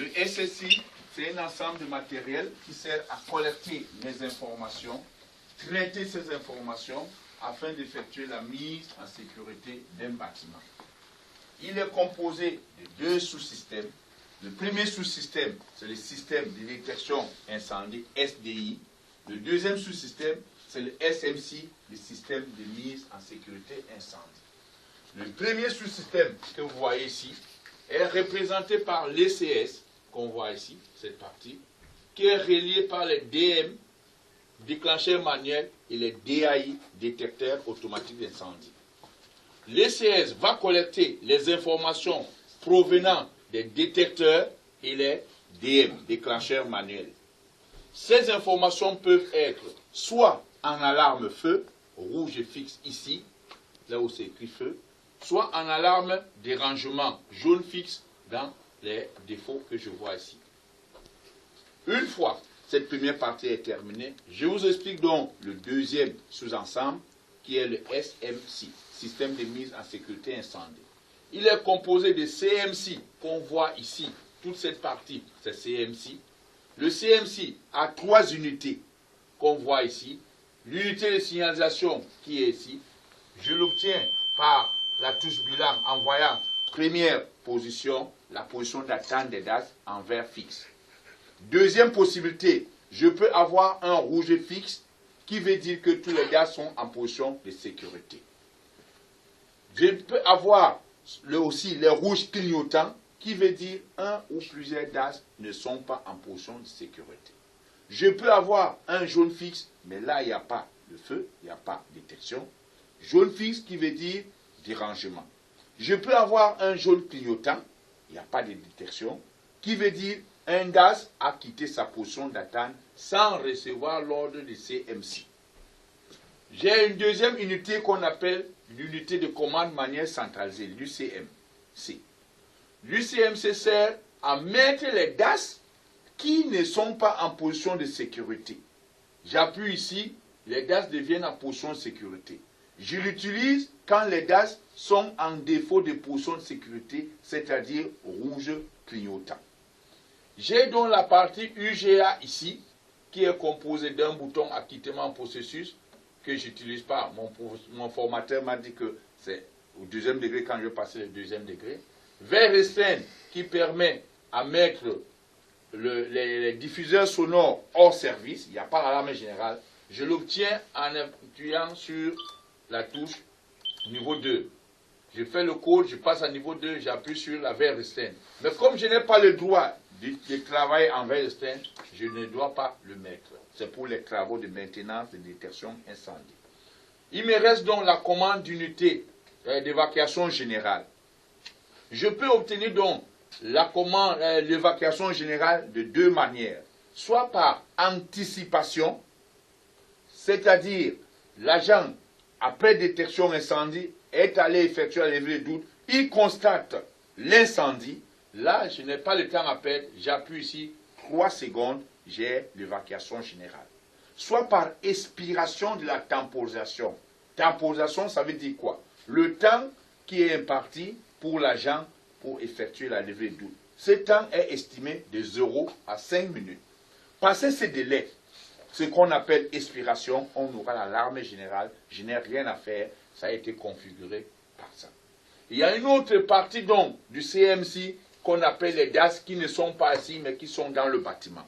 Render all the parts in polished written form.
Le SSI, c'est un ensemble de matériel qui sert à collecter les informations, traiter ces informations afin d'effectuer la mise en sécurité d'un bâtiment. Il est composé de deux sous-systèmes. Le premier sous-système, c'est le système de détection incendie, SDI. Le deuxième sous-système, c'est le SMC, le système de mise en sécurité incendie. Le premier sous-système que vous voyez ici est représenté par l'ECS, qu'on voit ici, cette partie, qui est relié par les DM, déclencheurs manuels, et les DAI, détecteurs automatiques d'incendie. L'ECS va collecter les informations provenant des détecteurs et les DM, déclencheurs manuels. Ces informations peuvent être soit en alarme feu, rouge fixe ici, là où c'est écrit feu, soit en alarme dérangement, jaune fixe dans les défauts que je vois ici. Une fois cette première partie est terminée, je vous explique donc le deuxième sous-ensemble qui est le SMC, système de mise en sécurité incendie. Il est composé de CMC qu'on voit ici, toute cette partie c'est CMC. Le CMC a trois unités qu'on voit ici. L'unité de signalisation qui est ici, je l'obtiens par la touche bilan en voyant première position, la position d'attente des DAS en vert fixe. Deuxième possibilité, je peux avoir un rouge fixe qui veut dire que tous les DAS sont en position de sécurité. Je peux avoir aussi les rouges clignotants qui veut dire un ou plusieurs DAS ne sont pas en position de sécurité. Je peux avoir un jaune fixe, mais là il n'y a pas de feu, il n'y a pas de détection. Jaune fixe qui veut dire dérangement. Je peux avoir un jaune clignotant, il n'y a pas de détection, qui veut dire un DAS a quitté sa position d'attente sans recevoir l'ordre de CMC. J'ai une deuxième unité qu'on appelle l'unité de commande manuelle centralisée, l'UCMC. L'UCMC sert à mettre les DAS qui ne sont pas en position de sécurité. J'appuie ici, les DAS deviennent en position de sécurité. Je l'utilise quand les DAS sont en défaut de position de sécurité, c'est-à-dire rouge clignotant. J'ai donc la partie UGA ici, qui est composée d'un bouton acquittement en processus, que je n'utilise pas. Mon formateur m'a dit que c'est au deuxième degré quand je vais passer le deuxième degré. Vert restreint qui permet à mettre les diffuseurs sonores hors service. Il n'y a pas l'alarme générale. Je l'obtiens en appuyant sur la touche niveau 2. Je fais le code, je passe à niveau 2, j'appuie sur la vert restreint. Mais comme je n'ai pas le droit de travailler en vert restreint, je ne dois pas le mettre. C'est pour les travaux de maintenance, de détection, incendie. Il me reste donc la commande d'unité d'évacuation générale. Je peux obtenir donc la commande d'évacuation générale de deux manières. Soit par anticipation, c'est-à-dire l'agent, après détection incendie, est allé effectuer la levée de doute, il constate l'incendie. Là, je n'ai pas le temps à perdre, j'appuie ici 3 secondes, j'ai l'évacuation générale. Soit par expiration de la temporisation. Temporisation, ça veut dire quoi? Le temps qui est imparti pour l'agent pour effectuer la levée de doute. Ce temps est estimé de 0 à 5 minutes. Passé ce délai, ce qu'on appelle expiration, on aura l'alarme générale. Je n'ai rien à faire, ça a été configuré par ça. Il y a une autre partie donc du CMC qu'on appelle les DAS qui ne sont pas ici mais qui sont dans le bâtiment.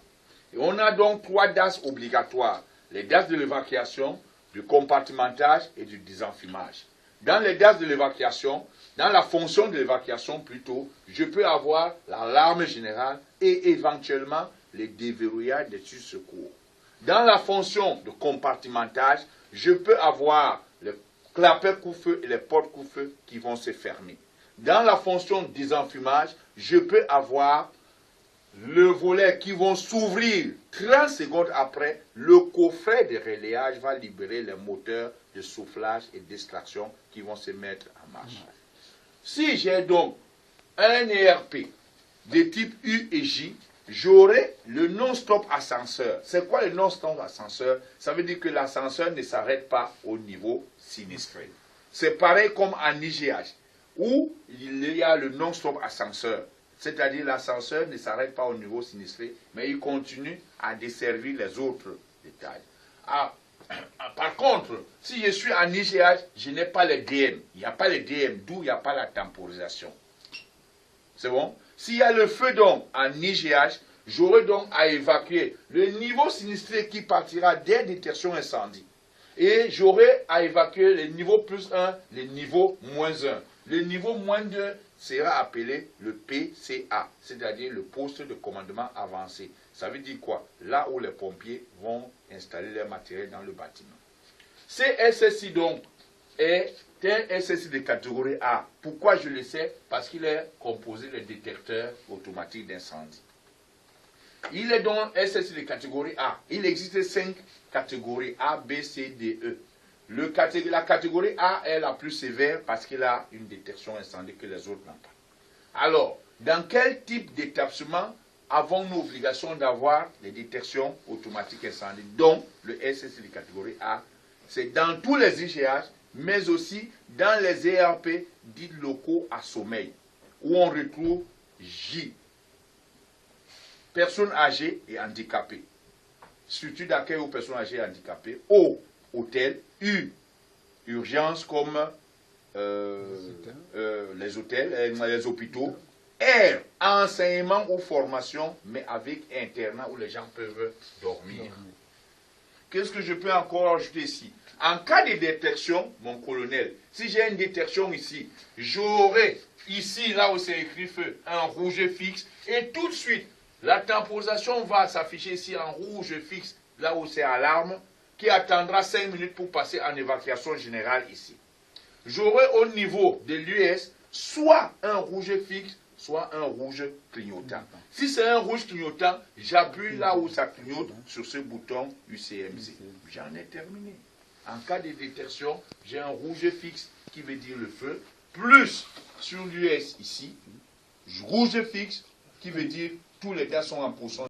Et on a donc 3 DAS obligatoires. Les DAS de l'évacuation, du compartimentage et du désenfumage. Dans les DAS de l'évacuation, dans la fonction de l'évacuation plutôt, je peux avoir l'alarme générale et éventuellement les déverrouillages des secours. Dans la fonction de compartimentage, je peux avoir les clapets coup-feu et les portes coup-feu qui vont se fermer. Dans la fonction de désenfumage, je peux avoir le volet qui vont s'ouvrir 30 secondes après. Le coffret de relayage va libérer les moteurs de soufflage et d'extraction qui vont se mettre en marche. Si j'ai donc un ERP de type U et J, j'aurai le non-stop ascenseur. C'est quoi le non-stop ascenseur? Ça veut dire que l'ascenseur ne s'arrête pas au niveau sinistré. C'est pareil comme en IGH, où il y a le non-stop ascenseur. C'est-à-dire l'ascenseur ne s'arrête pas au niveau sinistré, mais il continue à desservir les autres détails. Par contre, si je suis en IGH, je n'ai pas les DM. Il n'y a pas les DM, d'où il n'y a pas la temporisation. C'est bon? S'il y a le feu donc en IGH, j'aurai donc à évacuer le niveau sinistré qui partira dès détection incendie. Et j'aurai à évacuer le niveau plus 1, le niveau moins 1. Le niveau moins 2 sera appelé le PCA, c'est-à-dire le poste de commandement avancé. Ça veut dire quoi? Là où les pompiers vont installer leur matériel dans le bâtiment. Ce SSI donc est un SSI de catégorie A. Pourquoi je le sais? Parce qu'il est composé de détecteurs automatiques d'incendie. Il est donc SSI de catégorie A. Il existe 5 catégories A, B, C, D, E. La catégorie A est la plus sévère parce qu'il a une détection incendie que les autres n'ont pas. Alors, dans quel type d'établissement avons-nous l'obligation d'avoir les détections automatiques incendie? Donc, le SSI de catégorie A, c'est dans tous les IGH, mais aussi dans les ERP dits locaux à sommeil, où on retrouve J, personnes âgées et handicapées, structure d'accueil aux personnes âgées et handicapées, O, hôtel, U, urgence comme les hôtels, les hôpitaux, R, enseignement ou formation, mais avec internat où les gens peuvent dormir. Qu'est-ce que je peux encore ajouter ici? En cas de détection, mon colonel, si j'ai une détection ici, j'aurai ici, là où c'est écrit feu, un rouge fixe, et tout de suite, la temporisation va s'afficher ici en rouge fixe, là où c'est alarme, qui attendra 5 minutes pour passer en évacuation générale ici. J'aurai au niveau de l'US soit un rouge fixe, soit un rouge clignotant. Si c'est un rouge clignotant, j'appuie là où ça clignote sur ce bouton UCMC. J'en ai terminé. En cas de détection, j'ai un rouge fixe qui veut dire le feu, plus sur l'US ici, rouge fixe qui veut dire tous les gars sont en position